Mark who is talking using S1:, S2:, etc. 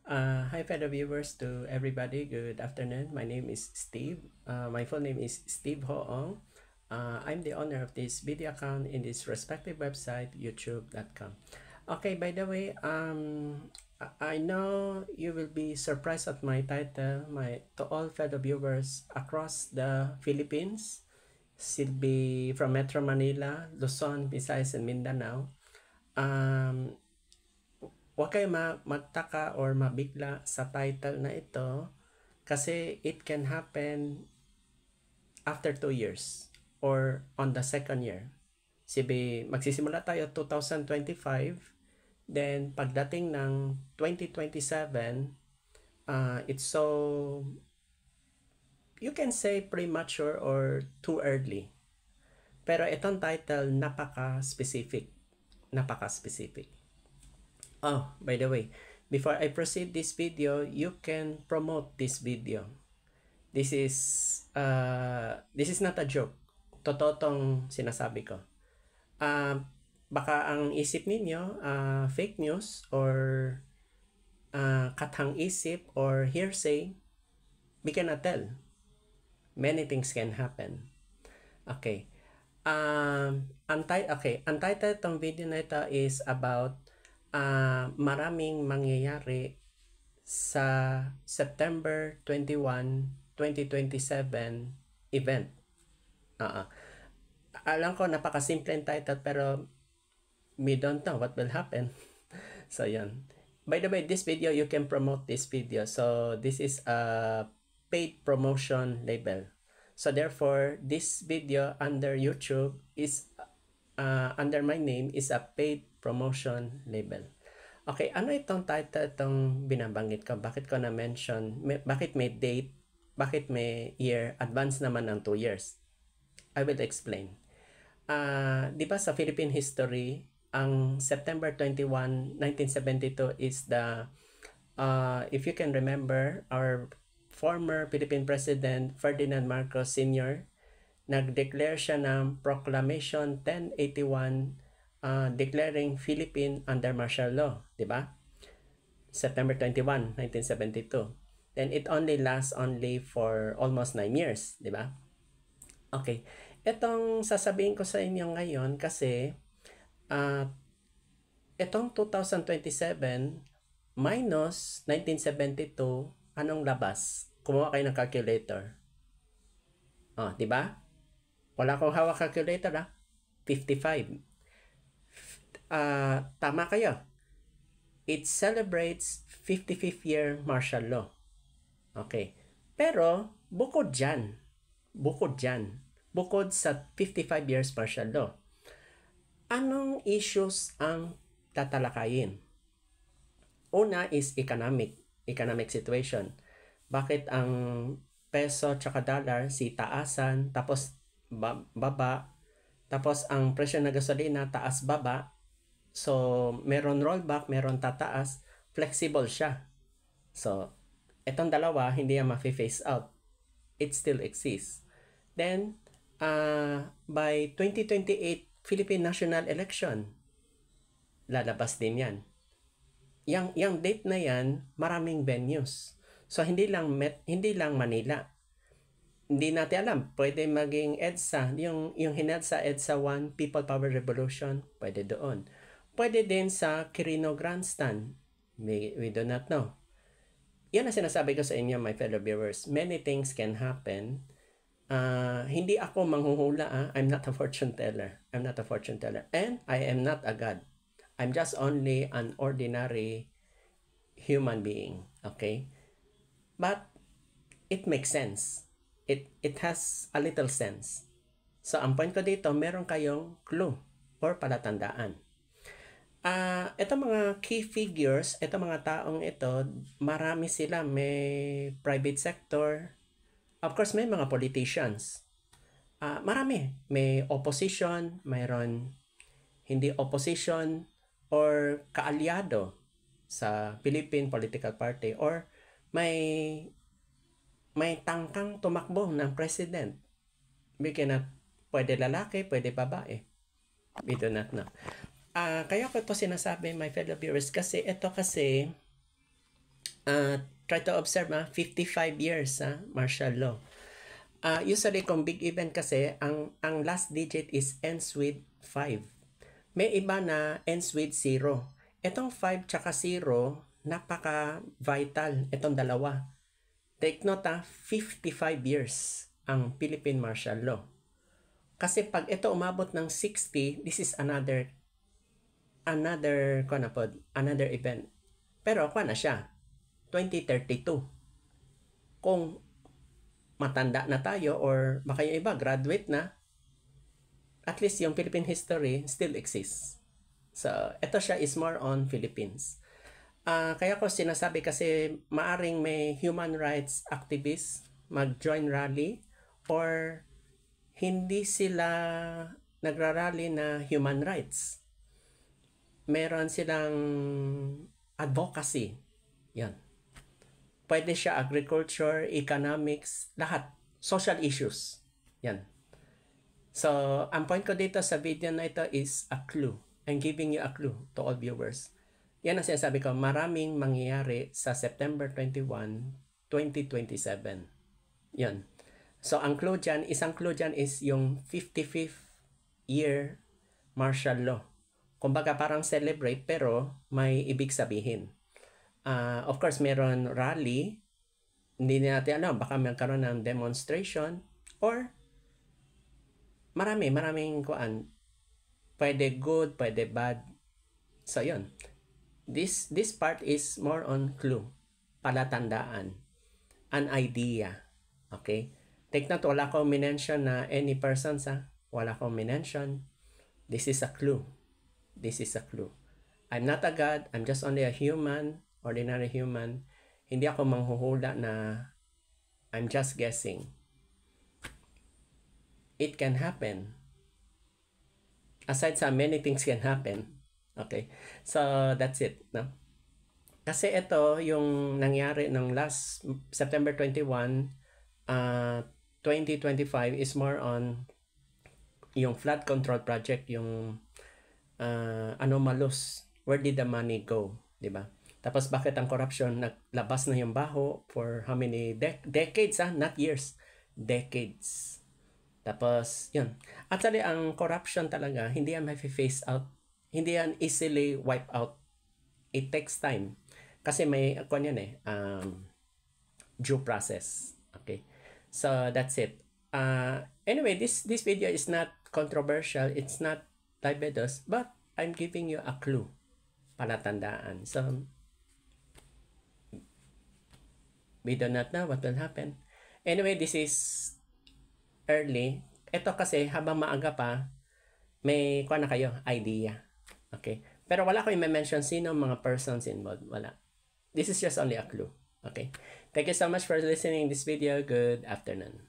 S1: Hi, fellow viewers, to everybody. Good afternoon. My name is Steve. My full name is Steve Hoong. I'm the owner of this video account in this respective website, youtube.com. Okay, by the way, I know you will be surprised at my title. To all fellow viewers across the Philippines, Silby from Metro Manila, Luzon, Visayas, and Mindanao. Huwag kayo magtaka or mabigla sa title na ito kasi it can happen after 2 years or on the second year. Sabi, magsisimula tayo 2025, then pagdating ng 2027, it's so, you can say premature or too early. Pero itong title, napaka-specific. Napaka-specific. Oh, by the way, before I proceed this video, you can promote this video. This is not a joke. Totoo tong sinasabi ko. Baka ang isip ninyo, fake news or katang isip or hearsay, we cannot tell. Many things can happen. Okay. Ang title tong video na ito is about maraming mangyayari sa September 21, 2027 event. Alam ko napakasimple title pero we don't know what will happen. So yan. By the way, this video, you can promote this video. So this is a paid promotion label. So therefore, this video under YouTube is under my name is a paid promotion label. Okay, ano itong title itong binabanggit ko? Bakit ko na-mention? Bakit may date? Bakit may year? Advance naman ng 2 years. I will explain. Di ba sa Philippine history, ang September 21, 1972 is the, if you can remember, our former Philippine President Ferdinand Marcos Sr., nag-declare siya ng Proclamation 1081 declaring Philippine under martial law, di ba? September 21, 1972. Then it only lasts for almost 9 years, di ba? Okay. Itong sasabihin ko sa inyo ngayon kasi itong 2027 minus 1972, anong labas? Kumuha kayo ng calculator. Di ba? Wala akong hawak calculator 55. Tama kayo. It celebrates 55th year martial law. Okay. Pero, bukod sa 55 years martial law, anong issues ang tatalakayin? Una is economic situation. Bakit ang peso tsaka dollar taasan, tapos baba, tapos ang presyo ng gasolina taas baba, so meron rollback, meron tataas, flexible siya. So etong dalawa hindi yan ma-phase out, it still exists. Then by 2028 Philippine national election, lalabas din yan. Yang date na yan, maraming venues. So hindi lang Manila. Hindi natin alam, pwede maging EDSA, yung hinedsa EDSA 1, People Power Revolution, pwede doon. Pwede din sa Quirino Grandstand, we do not know. Yan ang sinasabi ko sa inyo, my fellow viewers. Many things can happen. Hindi ako manghuhula, I'm not a fortune teller. And I am not a god. I'm just only an ordinary human being, okay? But it makes sense. It has a little sense. So, ang point ko dito, meron kayong clue or palatandaan. Ito mga key figures, ito mga taong ito, marami sila. May private sector. Of course, may mga politicians. Marami. May opposition, mayroon hindi opposition or kaalyado sa Philippine political party, or may tangkang tumakbo ng president. Pwede lalaki, pwede babae. We do not know. Kaya ko ito sinasabi, my fellow viewers, kasi ito kasi Try to observe 55 years martial law. Usually kung big event kasi, ang last digit is ends with 5. May iba na ends with 0. Itong 5 tsaka 0, napaka-vital itong dalawa. Take note 55 years ang Philippine martial law. Kasi pag ito umabot ng 60, this is another event. Pero kuha na siya, 2032. Kung matanda na tayo or baka yung iba graduate na, at least yung Philippine history still exists. So, ito siya is more on Philippines. Kaya ko sinasabi kasi maaring may human rights activists mag-join rally or hindi sila nagrarally na human rights. Meron silang advocacy. Yan. Pwede siya agriculture, economics, lahat. Social issues. Yan. So, ang point ko dito sa video na ito is a clue. I'm giving you a clue to all viewers. Yan ang sinasabi ko, maraming mangyayari sa September 21, 2027. Yan. So, ang clue dyan, isang clue dyan is yung 55th year martial law. Kumbaga parang celebrate pero may ibig sabihin. Of course, meron rally. Hindi natin alam, baka magkaroon ng demonstration or maraming kuan. Pwede good, pwede bad. So, yun. This part is more on clue. Palatandaan. An idea. Okay? Take note, wala akong minention na any persons Wala akong minention. This is a clue. This is a clue. I'm not a God. I'm just only a human. Ordinary human. Hindi ako manghuhula na I'm just guessing. It can happen. Aside sa many things can happen. Okay. So, that's it. No? Kasi ito, yung nangyari ng last September 21, 2025 is more on yung flood control project, yung anomalous. Where did the money go? Diba? Tapos bakit ang corruption naglabas na yung baho for how many decades not years, decades. Tapos yun. Actually ang corruption talaga hindi yan ma-face out, hindi yan easily wipe out. It takes time. Kasi may due process. Okay. So that's it. Anyway, this video is not controversial, it's not libelous, but I'm giving you a clue. Palatandaan. So we do not know what will happen. Anyway, this is early. Ito kasi habang maaga pa, may kuha na kayo, idea. Okay? Pero wala ko i-mention sino mga persons involved. Wala. This is just only a clue. Okay? Thank you so much for listening this video. Good afternoon.